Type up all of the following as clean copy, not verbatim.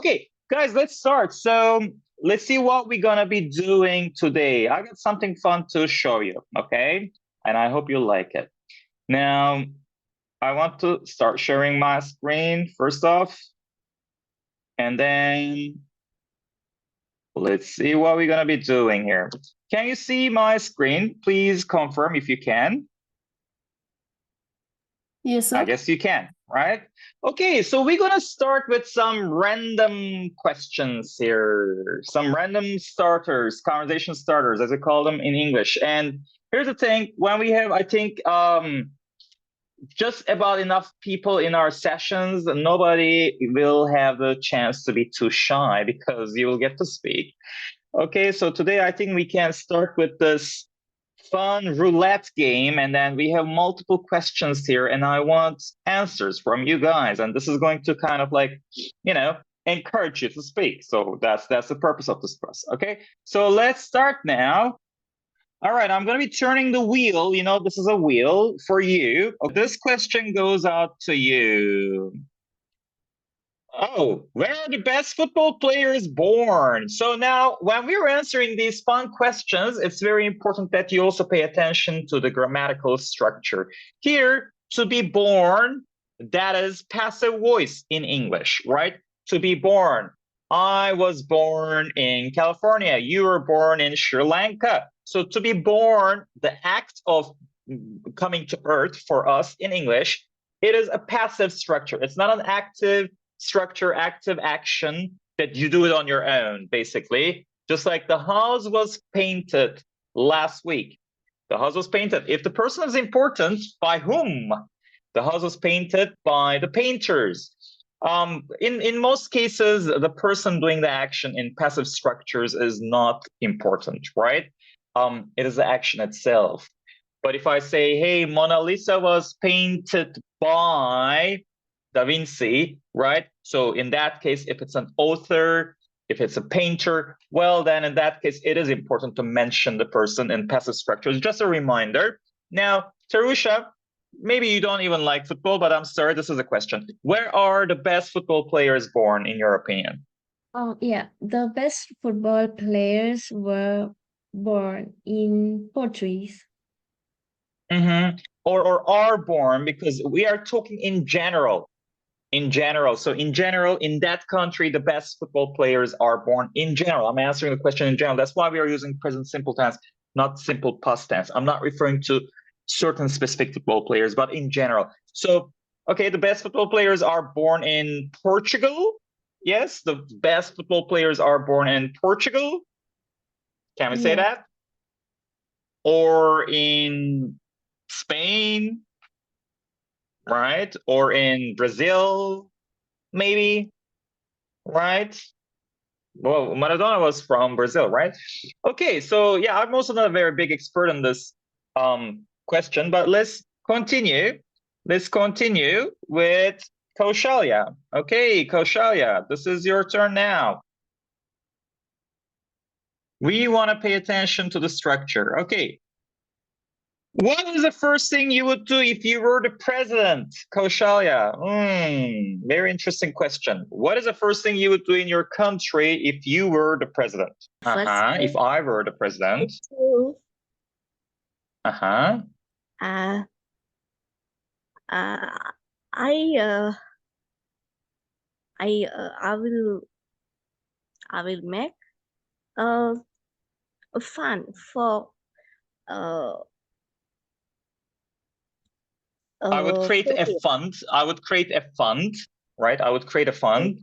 Okay, guys, let's start. So let's see what we're gonna be doing today. I got something fun to show you, okay? And I hope you like it. Now, I want to start sharing my screen first off. And then let's see what we're gonna be doing here. Can you see my screen? Please confirm if you can. Yes, sir. I guess you can, right? Okay, so we're gonna start with some random questions here, some random starters, conversation starters, as we call them in English. And here's the thing: when we have, I think, just about enough people in our sessions, nobody will have the chance to be too shy because you will get to speak. Okay, so today I think we can start with this fun roulette game, and then we have multiple questions here, and I want answers from you guys, and this is going to kind of like, encourage you to speak. So that's the purpose of this process. Okay, so let's start now. All right, I'm going to be turning the wheel. This is a wheel for you. This question goes out to you. Oh, where are the best football players born? So now, when we're answering these fun questions, it's very important that you also pay attention to the grammatical structure. Here, to be born, that is passive voice in English, right? To be born. I was born in California. You were born in Sri Lanka. So to be born, the act of coming to Earth for us in English, it is a passive structure. It's not an active structure, active action that you do it on your own, basically. Just like the house was painted last week. The house was painted. If the person is important, by whom? The house was painted by the painters. In most cases, the person doing the action in passive structures is not important, right? It is the action itself. But if I say, hey, Mona Lisa was painted by Da Vinci, right? So in that case, if it's an author, if it's a painter, well, then in that case, it is important to mention the person in passive structures. Just a reminder. Now, Tarusha, maybe you don't even like football, but I'm sorry, this is a question. Where are the best football players born, in your opinion? Yeah, the best football players were born in Portuguese. Or are born, because we are talking in general. So in general, in that country, the best football players are born in general. I'm answering the question in general. That's why we are using present simple tense, not simple past tense. I'm not referring to certain specific football players, but in general. So, okay, the best football players are born in Portugal. Yes, the best football players are born in Portugal. Can we say that? Or in Spain, right? Or in Brazil, maybe, right? Well, Maradona was from Brazil, right? Okay, so yeah, I'm also not a very big expert on this question, but let's continue. Let's continue with Kaushalya. Okay, Kaushalya, this is your turn now. We want to pay attention to the structure. Okay. What is the first thing you would do if you were the president, Kaushalya? Very interesting question. What is the first thing you would do in your country if you were the president? If I were the president. I will make a fund for I would create a fund. I would create a fund, right? I would create a fund.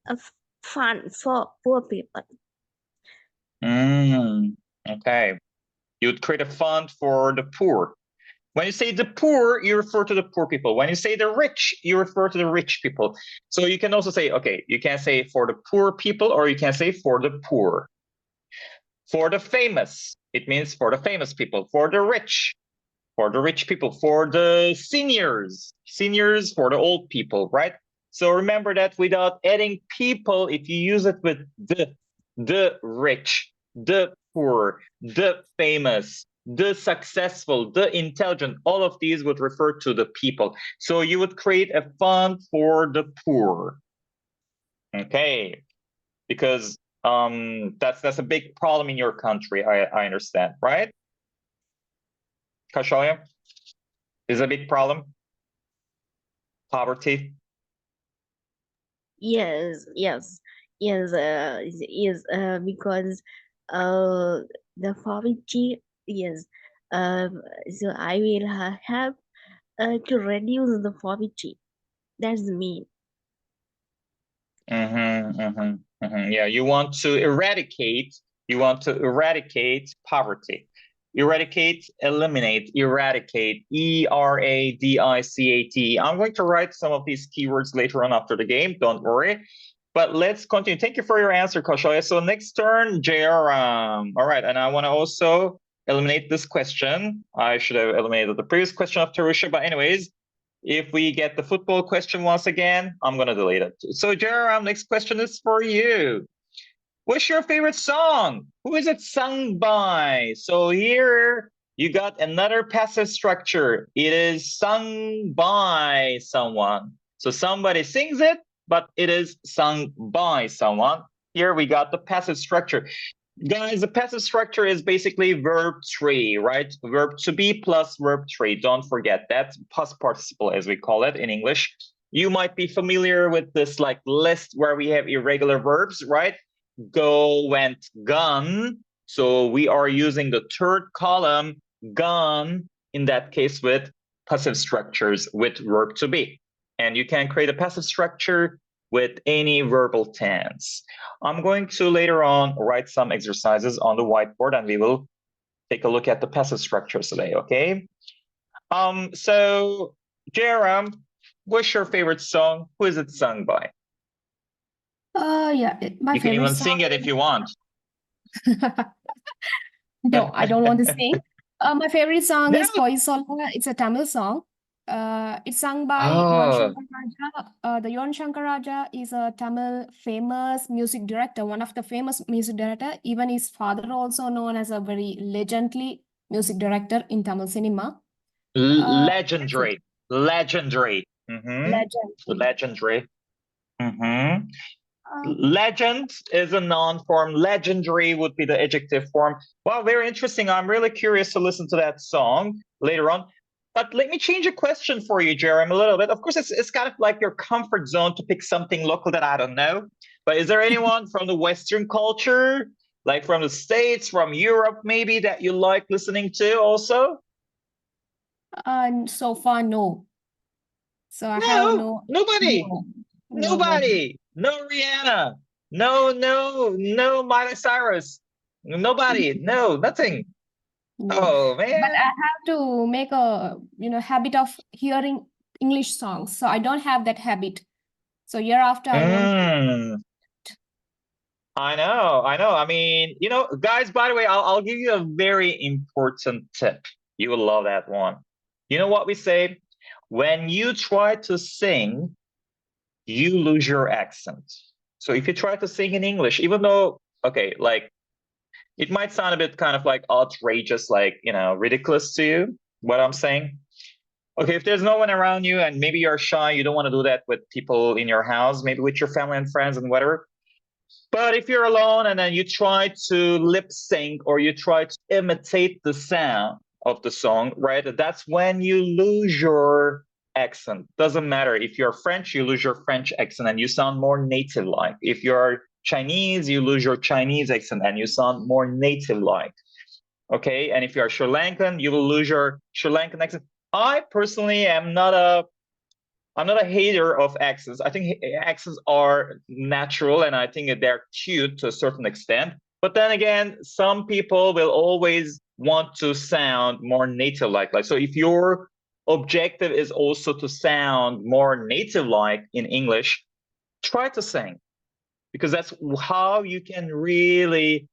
A fund for poor people. Okay. You would create a fund for the poor. When you say the poor, you refer to the poor people. When you say the rich, you refer to the rich people. So you can also say, okay, you can say for the poor people, or you can say for the poor. For the famous, it means for the famous people. For the rich people. For the seniors for the old people, right? So remember that without adding people, if you use it with the rich, the poor, the famous, the successful, the intelligent, all of these would refer to the people. So you would create a fund for the poor. Okay, because that's a big problem in your country. I understand, right? Kashalya, is a big problem. Poverty. Yes, yes, yes, yes, because the poverty, yes, so I will have to reduce the poverty. That's me. Yeah, you want to eradicate poverty. Eradicate, eliminate, eradicate, eradicate. I'm going to write some of these keywords later on after the game, don't worry. But let's continue. Thank you for your answer, Koshoya. So next turn, Jairam. All right, and I want to also eliminate this question. I should have eliminated the previous question of Tarusha, but anyways, if we get the football question once again, I'm going to delete it. So, Jairam, next question is for you. What's your favorite song? Who is it sung by? So here you got another passive structure. It is sung by someone. So somebody sings it, but it is sung by someone. Here we got the passive structure. Guys, the passive structure is basically verb tree, right? Verb to be plus verb tree. Don't forget that. Past participle, as we call it in English. You might be familiar with this like list where we have irregular verbs, right? Go, went, gone. So we are using the third column, gone, in that case with passive structures with verb to be. And you can create a passive structure with any verbal tense. I'm going to later on write some exercises on the whiteboard and we will take a look at the passive structures today, okay? So Jairam, what's your favorite song? Who is it sung by? Yeah, my You can favorite even sing song. it if you want. No, I don't want to sing. My favorite song is No. Poisola. It's a Tamil song. It's sung by Yuvan Oh, Shankar Raja. The Yuvan Shankar Raja is a Tamil famous music director, one of the famous music director. Even his father also known as a very legendary music director in Tamil cinema. legendary. Legendary. Legend. Legendary. Um, Legend is a noun form. Legendary would be the adjective form. Wow, very interesting. I'm really curious to listen to that song later on. But let me change a question for you, Jeremy, a little bit. Of course, it's kind of like your comfort zone to pick something local that I don't know. But is there anyone from the Western culture, like from the States, from Europe, maybe, that you like listening to also? so far, no. So I have No, nobody. no. Nobody. No Rihanna. No Miley Cyrus. Nobody. No, nothing. No. Oh But man. I have to make a habit of hearing English songs. So I don't have that habit. So year after I want I know. I mean, guys, by the way, I'll give you a very important tip. You will love that one. You know what we say? When you try to sing, you lose your accent. So if you try to sing in English, even though, okay, like it might sound a bit kind of like outrageous, like, ridiculous to you, what I'm saying. Okay, if there's no one around you and maybe you're shy, you don't want to do that with people in your house, maybe with your family and friends and whatever. But if you're alone and then you try to lip sync or you try to imitate the sound of the song, right? That's when you lose your accent. Doesn't matter. If you're French, you lose your French accent and you sound more native-like. If you're Chinese, you lose your Chinese accent and you sound more native-like. Okay, and if you're Sri Lankan, you will lose your Sri Lankan accent. I personally am not a hater of accents. I think accents are natural and I think they're cute to a certain extent. But then again, some people will always want to sound more native-like. So if your objective is also to sound more native-like in English, try to sing, because that's how you can really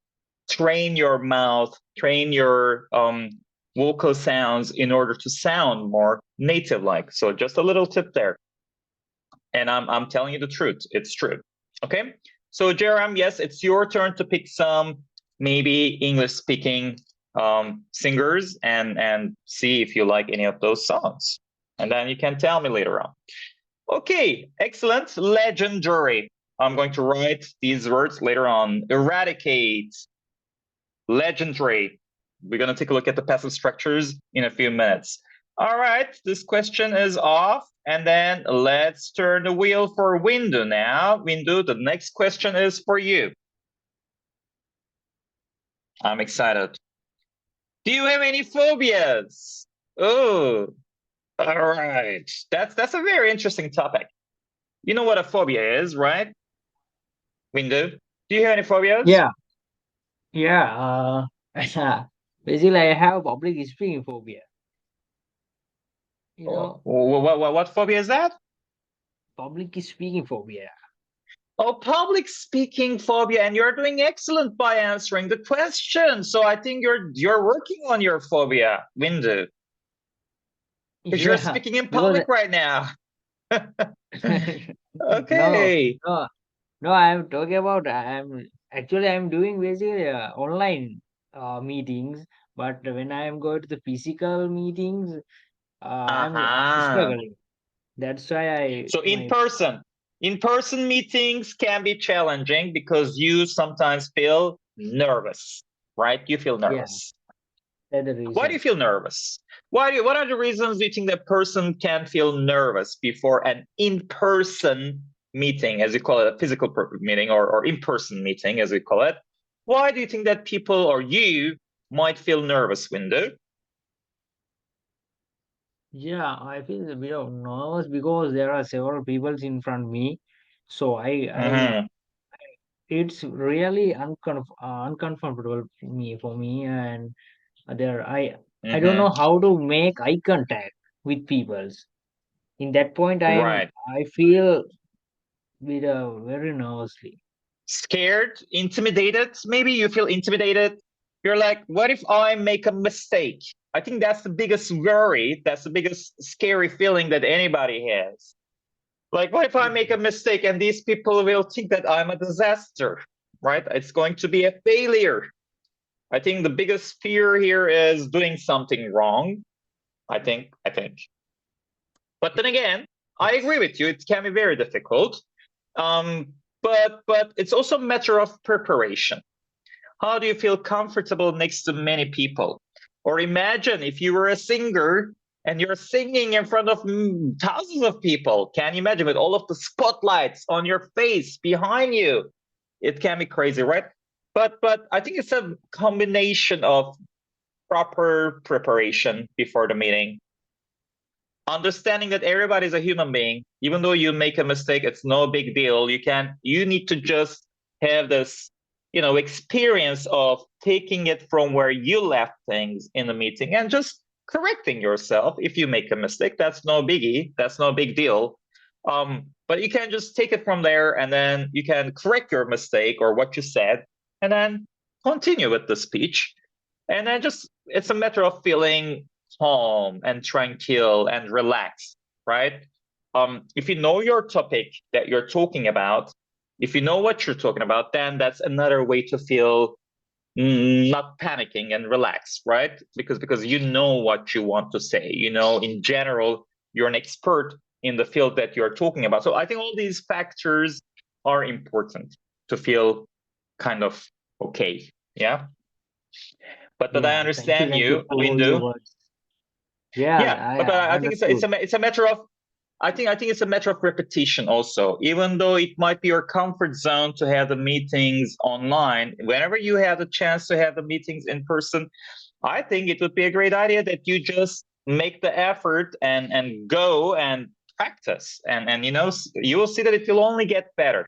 train your mouth, train your vocal sounds in order to sound more native-like. So just a little tip there. And I'm telling you the truth. It's true. Okay. So Jairam, yes, it's your turn to pick some maybe English-speaking singers and see if you like any of those songs. And then you can tell me later on. Okay, excellent. Legendary. I'm going to write these words later on. Eradicate, legendary. We're going to take a look at the passive structures in a few minutes. All right, this question is off. And then let's turn the wheel for Windu now. Windu, the next question is for you. I'm excited. Do you have any phobias? Oh, all right. That's a very interesting topic. You know what a phobia is, right? Windu, do you have any phobias? Yeah, yeah. Basically, I have public speaking phobia. You know, What phobia is that? public speaking phobia. Oh, public speaking phobia, and you're doing excellent by answering the question. So I think you're working on your phobia, Windu, because you're speaking in public right now. Okay. No, I'm talking about I'm doing basically online meetings, but when I am going to the physical meetings, I'm struggling. That's why So in person meetings can be challenging because you sometimes feel nervous, right? You feel nervous. That's the reason. Why do you feel nervous? What are the reasons you think that person can feel nervous before an in-person meeting, as you call it, a physical meeting or in-person meeting, as we call it? Why do you think that people or you might feel nervous, Windu? Yeah, I feel a bit of nervous because there are several people in front of me. So it's really uncomfortable for me, and I don't know how to make eye contact with people. In that point, I feel bit very nervously. Scared, intimidated, maybe you feel intimidated. You're like, what if I make a mistake? I think that's the biggest worry. That's the biggest scary feeling that anybody has. Like, what if I make a mistake and these people will think that I'm a disaster, right? It's going to be a failure. I think the biggest fear here is doing something wrong. I think. But then again, I agree with you. It can be very difficult. But it's also a matter of preparation. How do you feel comfortable next to many people? Or imagine if you were a singer and you're singing in front of thousands of people. Can you imagine with all of the spotlights on your face behind you? It can be crazy, right? But I think it's a combination of proper preparation before the meeting, understanding that everybody's a human being. Even though you make a mistake, it's no big deal. You need to just have this, experience of taking it from where you left things in the meeting and just correcting yourself. If you make a mistake, that's no biggie. That's no big deal. But you can just take it from there, and then you can correct your mistake or what you said, and then continue with the speech. And then it's a matter of feeling calm and tranquil and relaxed, right? If you know your topic that you're talking about, if you know what you're talking about, then that's another way to feel not panicking and relaxed, right? Because you know what you want to say. In general, you're an expert in the field that you're talking about. So I think all these factors are important to feel kind of okay. Yeah. But I understand you, Windu. Yeah, but I think it's a matter of I think it's a matter of repetition also. Even though it might be your comfort zone to have the meetings online, whenever you have the chance to have the meetings in person, I think it would be a great idea that you just make the effort and go and practice. And you will see that it will only get better.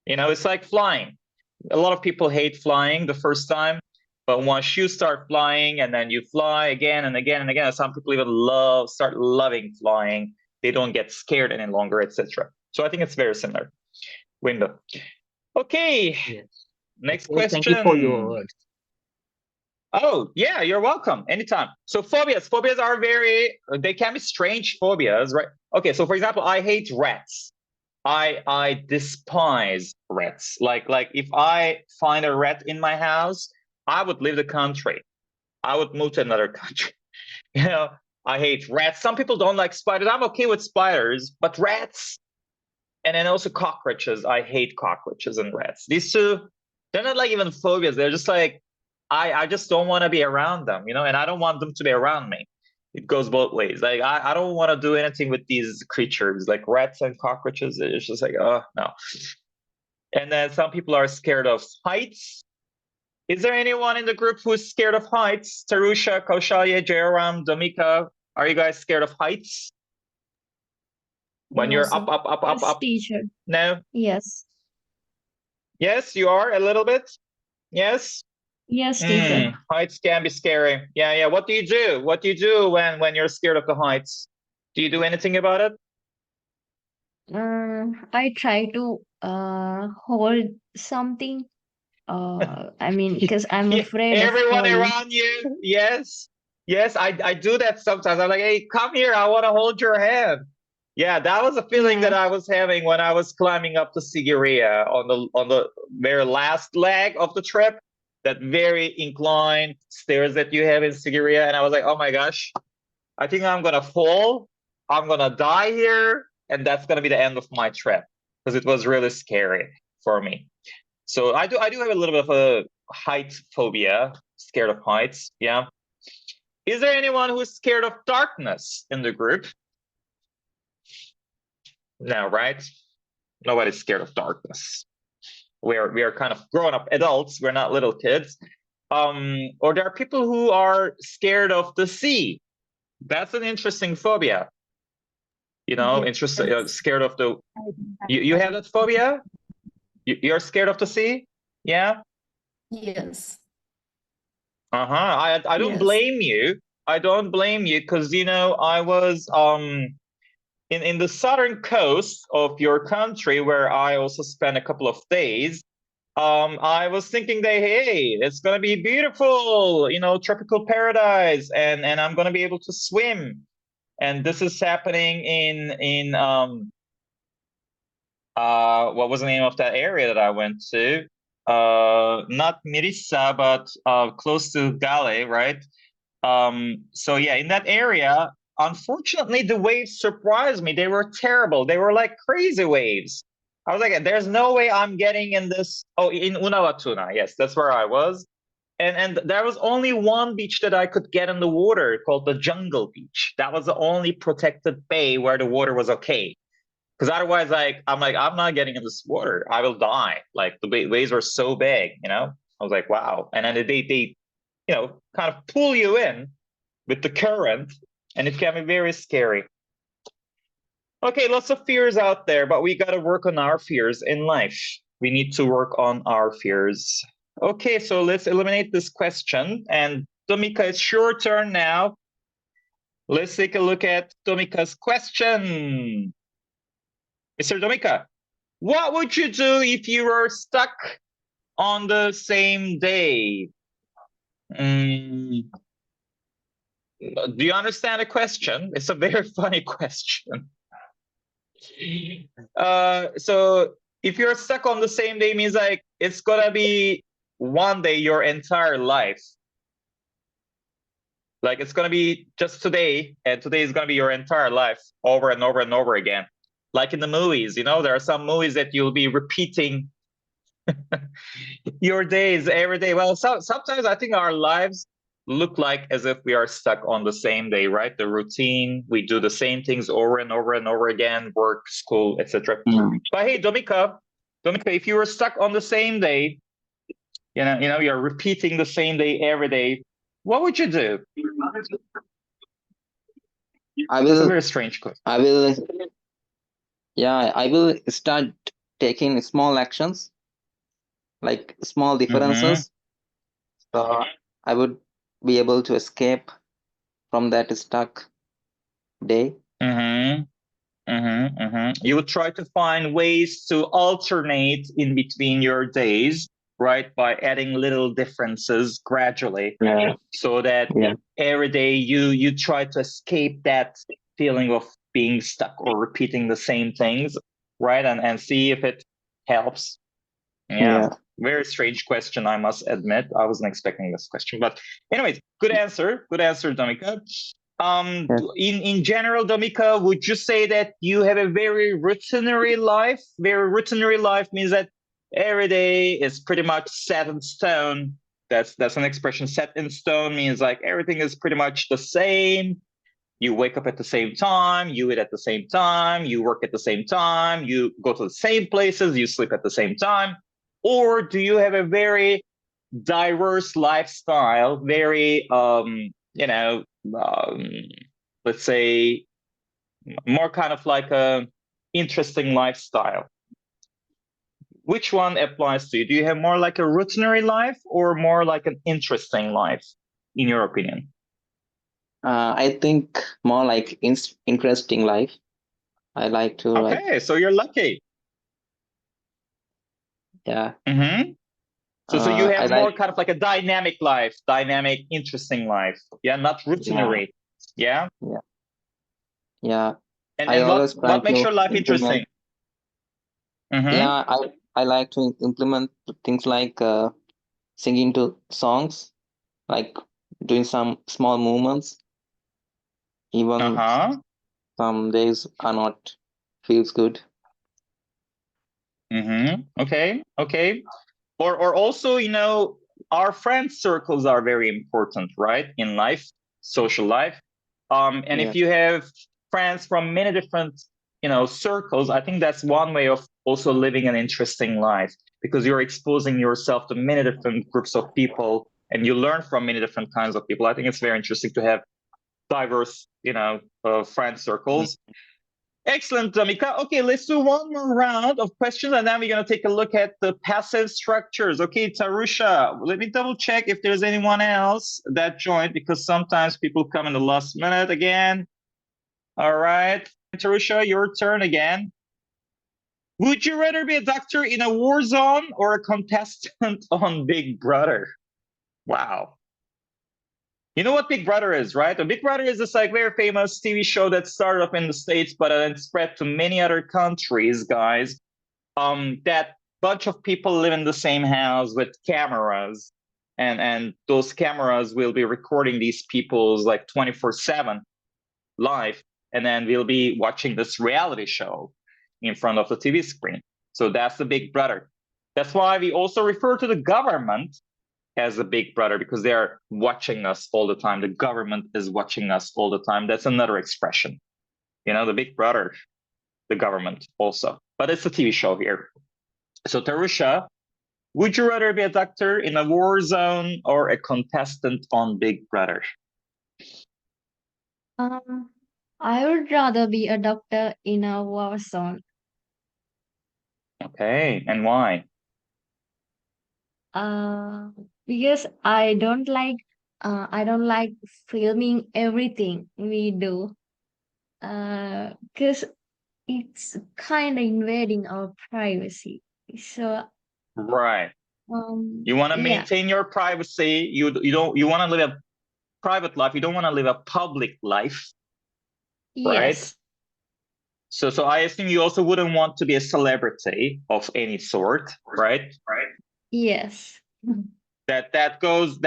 It's like flying. A lot of people hate flying the first time. But once you start flying and then you fly again and again and again, some people even start loving flying. They don't get scared any longer, etc. So I think it's very similar. Windu. Okay. Yes. Next question. Thank you for your words. Oh, yeah, you're welcome. Anytime. So phobias are they can be strange phobias, right? Okay, so for example, I hate rats. I despise rats. Like if I find a rat in my house, I would leave the country. I would move to another country. I hate rats. Some people don't like spiders. I'm okay with spiders, but rats, And then also cockroaches. I hate cockroaches and rats. These two, they're not like even phobias. They're just like, I just don't want to be around them, you know, and I don't want them to be around me. It goes both ways. Like, I don't want to do anything with these creatures, like rats and cockroaches. It's just like, oh, no. And then some people are scared of heights. Is there anyone in the group who's scared of heights? Tarusha, Kaushalya, Jairam, Domika, are you guys scared of heights? When No, you're sir. up. Teacher. No? Yes. Yes, you are a little bit? Yes? Yes, teacher. Heights can be scary. Yeah. What do you do? What do you do when you're scared of the heights? Do you do anything about it? I try to hold something. I mean, because I'm afraid of Everyone falling. around you. Yes. I do that sometimes. I'm like, hey, come here. I want to hold your hand. Yeah, that was a feeling that I was having when I was climbing up to Sigiriya on the very last leg of the trip. That very inclined stairs that you have in Sigiriya. And I was like, oh my gosh, I think I'm gonna fall. I'm gonna die here. And that's gonna be the end of my trip. Because it was really scary for me. So I do have a little bit of a height phobia, scared of heights. Yeah. Is there anyone who's scared of darkness in the group? No, right? Nobody's scared of darkness. We are kind of grown-up adults. We're not little kids. Or there are people who are scared of the sea. That's an interesting phobia. You know, scared of the. You have that phobia? You're scared of the sea? Yeah. Yes. I don't blame you. I don't blame you because you know I was in the southern coast of your country where I also spent a couple of days. I was thinking that hey, it's gonna be beautiful, you know, tropical paradise, and I'm gonna be able to swim. And this is happening in what was the name of that area that I went to? Not Mirissa, but close to Gale, right? So yeah, in that area, unfortunately, the waves surprised me. They were terrible. They were like crazy waves. I was like, there's no way I'm getting in this. Oh, in Unawatuna. Yes, that's where I was. And there was only one beach that I could get in the water called the Jungle Beach. That was the only protected bay where the water was okay. Because otherwise, I'm not getting in this water. I will die. Like the waves were so big, you know. I was like, wow. And then they you know, kind of pull you in with the current, and it can be very scary. Okay, lots of fears out there, but we got to work on our fears in life. We need to work on our fears. Okay, so let's eliminate this question. And Domika, it's your turn now. Let's take a look at Domika's question. Mr. Domika, what would you do if you were stuck on the same day? Do you understand the question? It's a very funny question. So if you're stuck on the same day means like it's gonna be one day your entire life. Like it's gonna be just today, and today is gonna be your entire life over and over and over again. Like in the movies, you know, there are some movies that you'll be repeating your days every day. Well, sometimes I think our lives look like as if we are stuck on the same day, right? The routine, we do the same things over and over and over again, work, school, etc. But hey, Domika, if you were stuck on the same day, you know, you're repeating the same day every day, what would you do? It's a very strange question. I will start taking small actions, like small differences. So I would be able to escape from that stuck day. You would try to find ways to alternate in between your days, right? By adding little differences gradually, so that every day you try to escape that feeling of being stuck or repeating the same things, right? And see if it helps. Yeah. Very strange question, I must admit. I wasn't expecting this question, but anyways, good answer, Domika. In general, Domika, would you say that you have a very routinary life? Very routinary life means that every day is pretty much set in stone. That's an expression. Set in stone means like everything is pretty much the same. You wake up at the same time, you eat at the same time, you work at the same time, you go to the same places, you sleep at the same time. Or do you have a very diverse lifestyle, very let's say more kind of like a interesting lifestyle? Which one applies to you? Do you have more like a routinary life or more like an interesting life, in your opinion? I think more like interesting life. I like to Okay, so you're lucky. Yeah. Mm-hmm. So you have more like, kind of like a dynamic life, dynamic, interesting life. Yeah, not routinary. Yeah. Yeah. And I always what makes your life interesting? Mm-hmm. Yeah, I like to implement things like singing to songs, like doing some small movements. Even some days are not feels good. Mm-hmm. Okay. Or also, our friend circles are very important, right? In life, social life. And if you have friends from many different, circles, I think that's one way of also living an interesting life, because you're exposing yourself to many different groups of people and you learn from many different kinds of people. I think it's very interesting to have diverse, friend circles. Excellent, Mika. Okay, let's do one more round of questions, and then we're going to take a look at the passive structures. Okay, Tarusha, let me double check if there's anyone else that joined, because sometimes people come in the last minute again. All right, Tarusha, your turn again. Would you rather be a doctor in a war zone or a contestant on Big Brother? Wow. You know what Big Brother is, right? Big Brother is this like very famous TV show that started up in the States, but then spread to many other countries, guys. That bunch of people live in the same house with cameras, and those cameras will be recording these people's like 24/7 live, and then we'll be watching this reality show in front of the TV screen. So that's the Big Brother. That's why we also refer to the government as a big brother, because they're watching us all the time. The government is watching us all the time. That's another expression. The big brother, the government also. But it's a TV show here. So Tarusha, would you rather be a doctor in a war zone or a contestant on Big Brother? I would rather be a doctor in a war zone. Okay, and why? Because I don't like filming everything we do. Because it's kind of invading our privacy. So right. You want to maintain your privacy. You want to live a private life. You don't want to live a public life. Right? Yes. So I assume you also wouldn't want to be a celebrity of any sort, right? Yes. That goes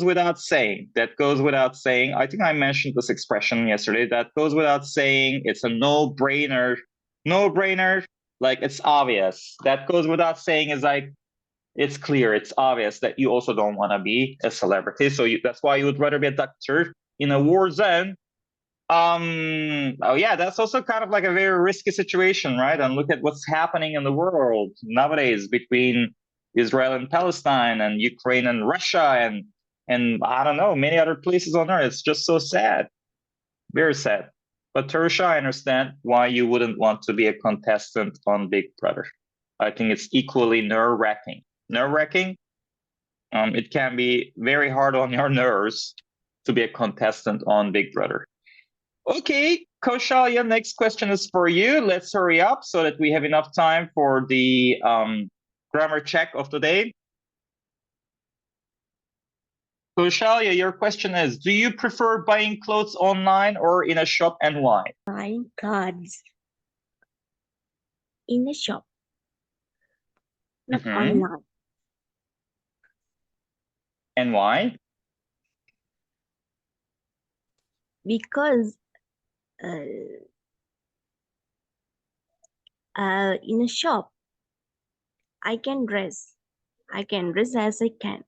without saying. That goes without saying. I think I mentioned this expression yesterday. That goes without saying. It's a no-brainer. No-brainer. Like, it's obvious. That goes without saying is like, it's clear, it's obvious that you also don't want to be a celebrity. So that's why you would rather be a doctor in a war zone. Oh yeah, that's also kind of like a very risky situation, right? And look at what's happening in the world nowadays between Israel and Palestine and Ukraine and Russia and I don't know, many other places on earth. It's just so sad. Very sad. But Terusha, I understand why you wouldn't want to be a contestant on Big Brother. I think it's equally nerve-wracking. Nerve-wracking. It can be very hard on your nerves to be a contestant on Big Brother. Okay, Kaushalya, next question is for you. Let's hurry up so that we have enough time for the grammar check of the day. Kaushalya, your question is, do you prefer buying clothes online or in a shop, and why? Buying clothes in a shop, not online. And why? because in a shop I can dress as I can.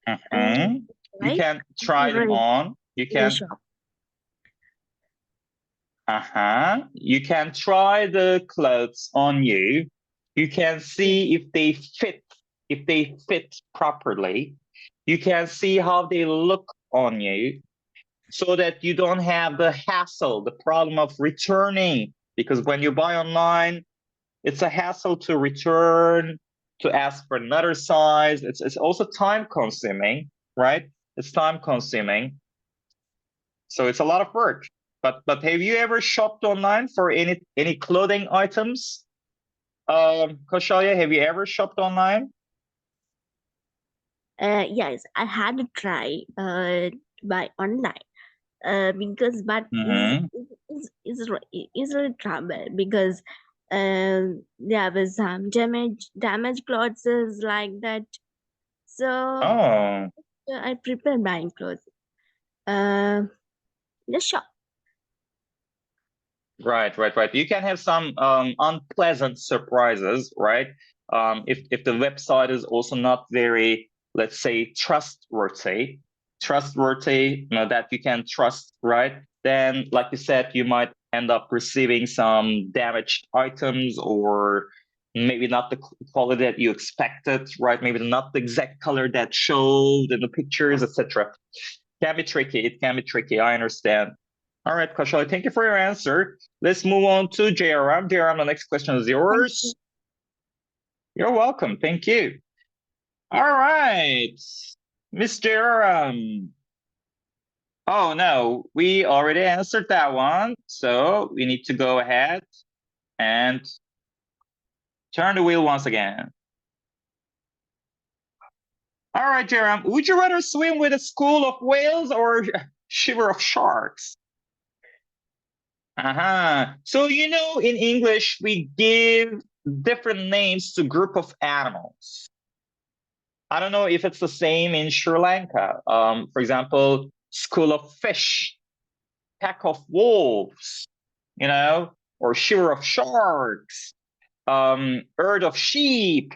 You Right? can try them Right. on. You In a can. shop. You can try the clothes on you. You can see if they fit properly. You can see how they look on you, so that you don't have the hassle, the problem of returning. Because when you buy online, it's a hassle to return, to ask for another size. It's also time consuming, right? It's time consuming. So it's a lot of work. But have you ever shopped online for any clothing items? Kaushalya, have you ever shopped online? Yes, I had to try by online. Because but is really trouble because there was some damage clothes like that. So I prefer buying clothes. The shop. Right. You can have some unpleasant surprises, right? If the website is also not very, let's say, trustworthy, that you can trust, right? Then, like you said, you might end up receiving some damaged items, or maybe not the quality that you expected, right? Maybe not the exact color that showed in the pictures, etc. Can be tricky. It can be tricky. I understand. All right, Kaushalya, thank you for your answer. Let's move on to JRM. JRM, the next question is yours. You're welcome. Thank you. All right, Miss JRM. Oh, no, we already answered that one. So we need to go ahead and turn the wheel once again. All right, JRM, would you rather swim with a school of whales or a shiver of sharks? So, in English, we give different names to group of animals. I don't know if it's the same in Sri Lanka. For example, school of fish, pack of wolves, or shiver of sharks, herd of sheep.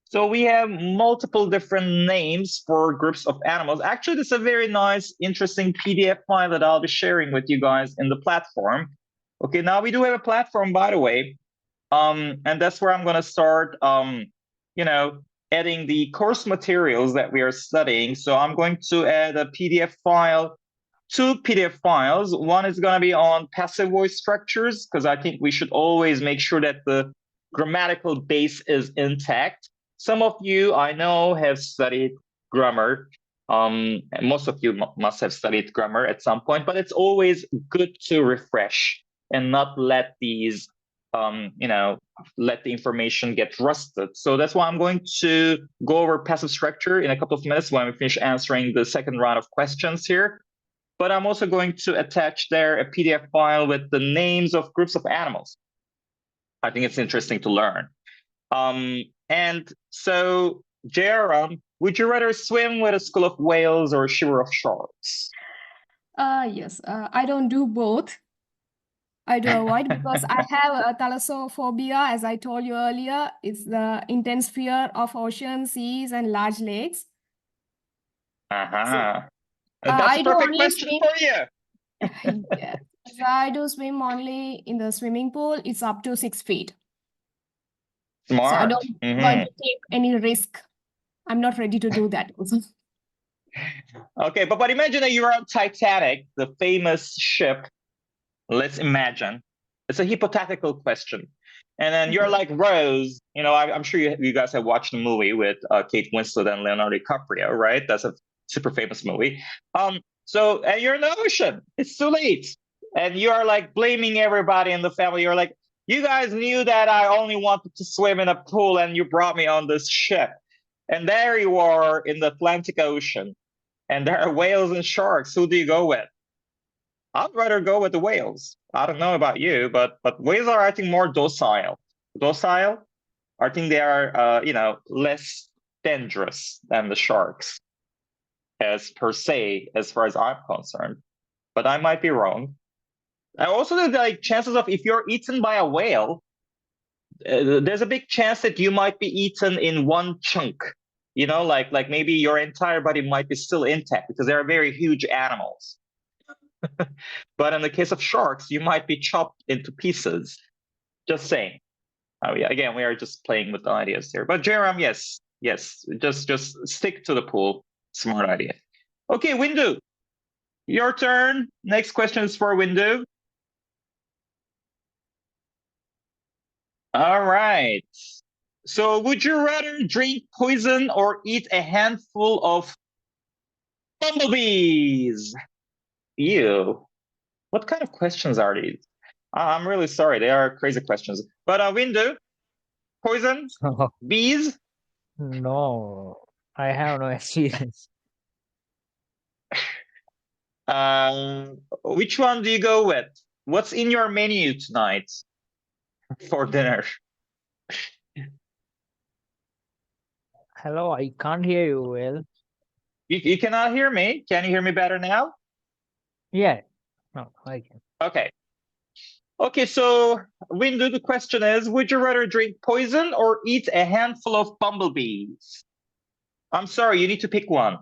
So we have multiple different names for groups of animals. Actually, this is a very nice, interesting PDF file that I'll be sharing with you guys in the platform. Okay, now we do have a platform, by the way, and that's where I'm going to start, adding the course materials that we are studying. So I'm going to add a PDF file, 2 PDF files. One is going to be on passive voice structures, because I think we should always make sure that the grammatical base is intact. Some of you, I know, have studied grammar. And most of you must have studied grammar at some point, but it's always good to refresh and not let these, let the information get rusted. So that's why I'm going to go over passive structure in a couple of minutes when we finish answering the second round of questions here. But I'm also going to attach there a PDF file with the names of groups of animals. I think it's interesting to learn. And so, JRM, would you rather swim with a school of whales or a shiver of sharks? Yes, I don't do both. I do avoid because I have a thalassophobia, as I told you earlier. It's the intense fear of oceans, seas, and large lakes. That's I a do perfect only question swim. for you. Yes, I do swim only in the swimming pool. It's up to 6 feet. Smart. So I don't going to take any risk. I'm not ready to do that also. Okay, but imagine that you're on Titanic, the famous ship. Let's imagine. It's a hypothetical question. And then you're like Rose. I'm sure you guys have watched the movie with Kate Winslet and Leonardo DiCaprio, right? That's a super famous movie. So you're in the ocean. It's too late. And you are like blaming everybody in the family. You're like, you guys knew that I only wanted to swim in a pool and you brought me on this ship. And there you are in the Atlantic Ocean. And there are whales and sharks. Who do you go with? I'd rather go with the whales. I don't know about you, but whales are, I think, more docile. I think they are, less dangerous than the sharks, as per se, as far as I'm concerned. but I might be wrong. And also the like chances of if you're eaten by a whale, there's a big chance that you might be eaten in one chunk. You know, like maybe your entire body might be still intact because they are very huge animals. But in the case of sharks, you might be chopped into pieces. Just saying. Oh yeah, again, we are just playing with the ideas here. But Jerem, yes, just stick to the pool. Smart idea. Okay, Windu, your turn. Next question is for Windu. All right. So would you rather drink poison or eat a handful of bumblebees? Ew. What kind of questions are these? I'm really sorry. They are crazy questions. But Windu, poison, bees? No, I have no experience. Which one do you go with? What's in your menu tonight for dinner? Hello, I can't hear you well. You cannot hear me? Can you hear me better now? Yeah, no, I can. Okay. Okay, so Windu, the question is, would you rather drink poison or eat a handful of bumblebees? I'm sorry, you need to pick one.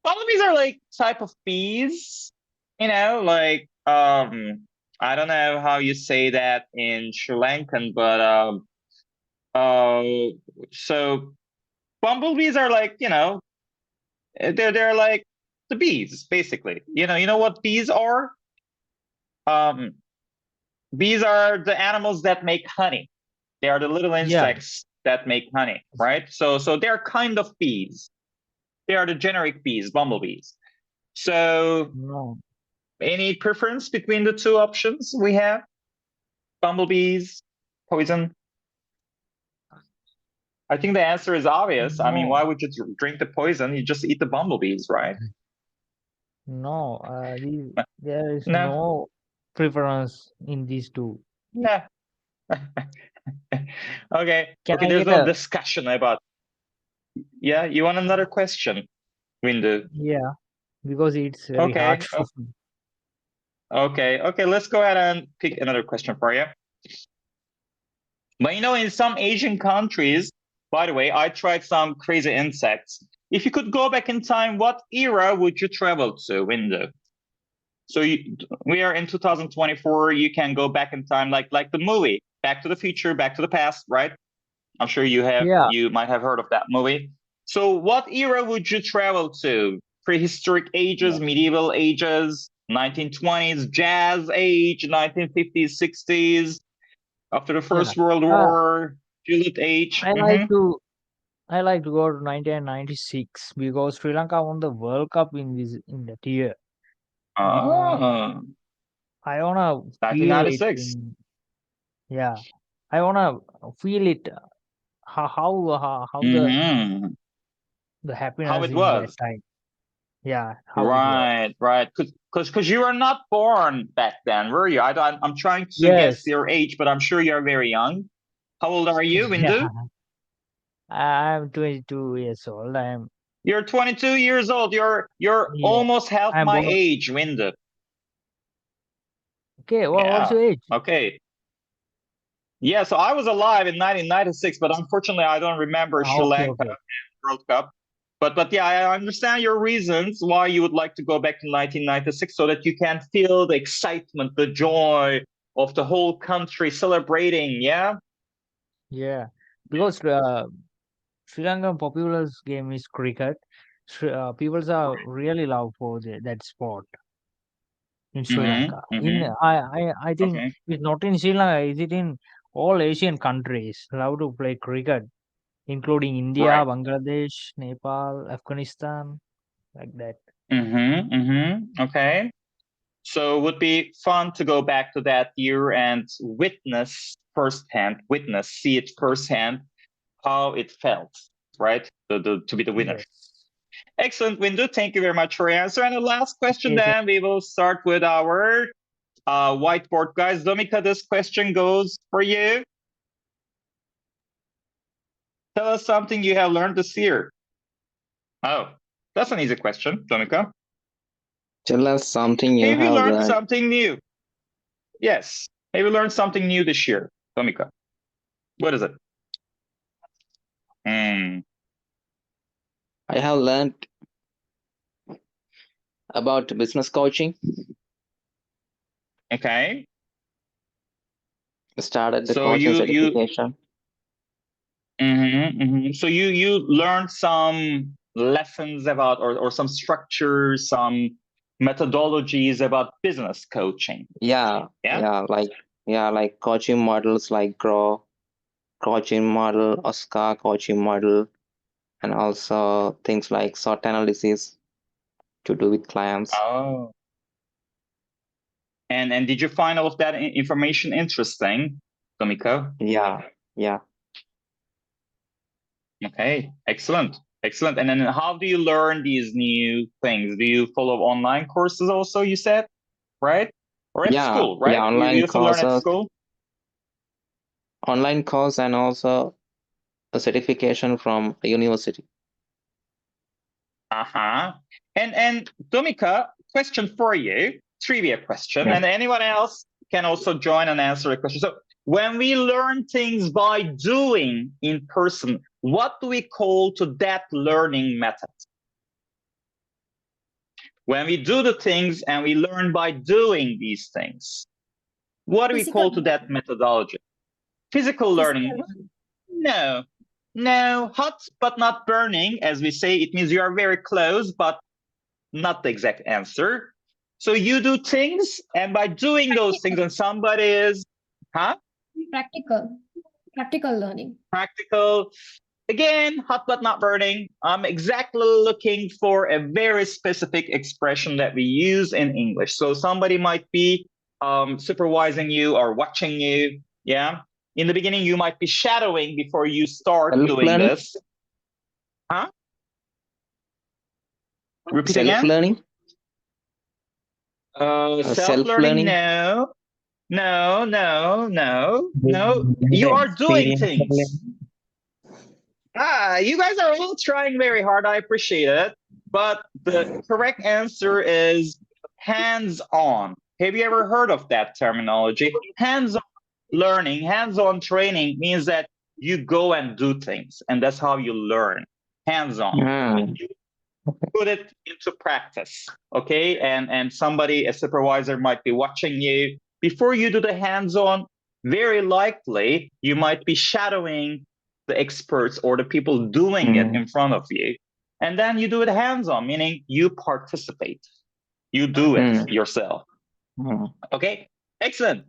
Bumblebees are like type of bees, you know, like I don't know how you say that in Sri Lankan, but so bumblebees are like, you know, they're like the bees, basically. You know what bees are? Bees are the animals that make honey. They are the little insects that make honey, right? So they're kind of bees. They are the generic bees, bumblebees. So No. Any preference between the two options we have? Bumblebees, poison? I think the answer is obvious. I mean, No. why would you drink the poison? You just eat the bumblebees, right? No, there is No. no preference in these two. Yeah. Okay. Can Okay, I there's get no a discussion about. Yeah, you want another question, Windu? yeah, because it's very hard Okay. for me. Okay, let's go ahead and pick another question for you. But you know, in some Asian countries, by the way, I tried some crazy insects. If you could go back in time, what era would you travel to, Windu? So we are in 2024. You can go back in time, like the movie Back to the Future, Back to the Past, right? I'm sure you might have heard of that movie. So what era would you travel to? Prehistoric ages, medieval ages, 1920s, jazz age, 1950s, 60s, after the First World War, Julep age. I like to go to 1996 because Sri Lanka won the World Cup in that year. Ah, I wanna feel it 1996. I wanna feel it how the How happiness it in that was. time. Yeah, how it was. Right. Because you were not born back then, were you? I'm trying to guess Yes. your age, but I'm sure you're very young. How old are you, Windu? Yeah. I'm 22 years old. You're 22 years old. You're almost half I'm my born. age, Windu. Okay, what's your age? Okay. Yeah, so I was alive in 1996, but unfortunately I don't remember Sri Lanka World Cup. But yeah, I understand your reasons why you would like to go back to 1996 so that you can feel the excitement, the joy of the whole country celebrating, yeah? Yeah, because Sri Lankan popular game is cricket. People are really love for that sport in Sri Lanka. I think Okay. it's not in Sri Lanka. Is it in all Asian countries love to play cricket, including India, Right. Bangladesh, Nepal, Afghanistan, like that. Okay. So it would be fun to go back to that year and see it firsthand how it felt, right? To be the winner. Yes. Excellent, Windu. Thank you very much for your answer. And the last question, Yes. then we will start with our whiteboard guys. Domika, this question goes for you. Tell us something you have learned this year. Oh, that's an easy question, Domika. Tell us something you Maybe have learned learned. something new. Yes, maybe learned something new this year, Tomika. What is it? I have learned about business coaching. Okay. Started the So coaching you certification. So you learned some lessons about or some structures, some methodologies about business coaching. Yeah, like coaching models like Grow, coaching model, Oscar coaching model, and also things like SWOT analysis to do with clients. Oh. And did you find all of that information interesting, Tomiko? Yeah. Okay, excellent. And then how do you learn these new things? Do you follow online courses also, you said, right? Or at school, right? Online You also learn at courses, school? online course, and also a certification from a university. And Tomika, question for you, trivia question, Yeah. and anyone else can also join and answer the question. So when we learn things by doing in person, what do we call to that learning method? When we do the things and we learn by doing these things, what do we call to that methodology? Physical learning? No, hot but not burning, as we say. It means you are very close, but not the exact answer. So you do things, and by doing those things, and somebody is, Practical learning. Practical. Again, hot but not burning. I'm exactly looking for a very specific expression that we use in English. So somebody might be supervising you or watching you. Yeah. In the beginning, you might be shadowing before you start doing this. Repeat again. Self-learning? Self-learning, no. You are doing things. You guys are all trying very hard. I appreciate it. But the correct answer is hands-on. Have you ever heard of that terminology? Hands-on learning, hands-on training means that you go and do things, and that's how you learn. Hands-on. You put it into practice, okay? And somebody, a supervisor, might be watching you. Before you do the hands-on, very likely you might be shadowing the experts or the people doing it in front of you. And then you do it hands-on, meaning you participate. You do it yourself. Okay, excellent.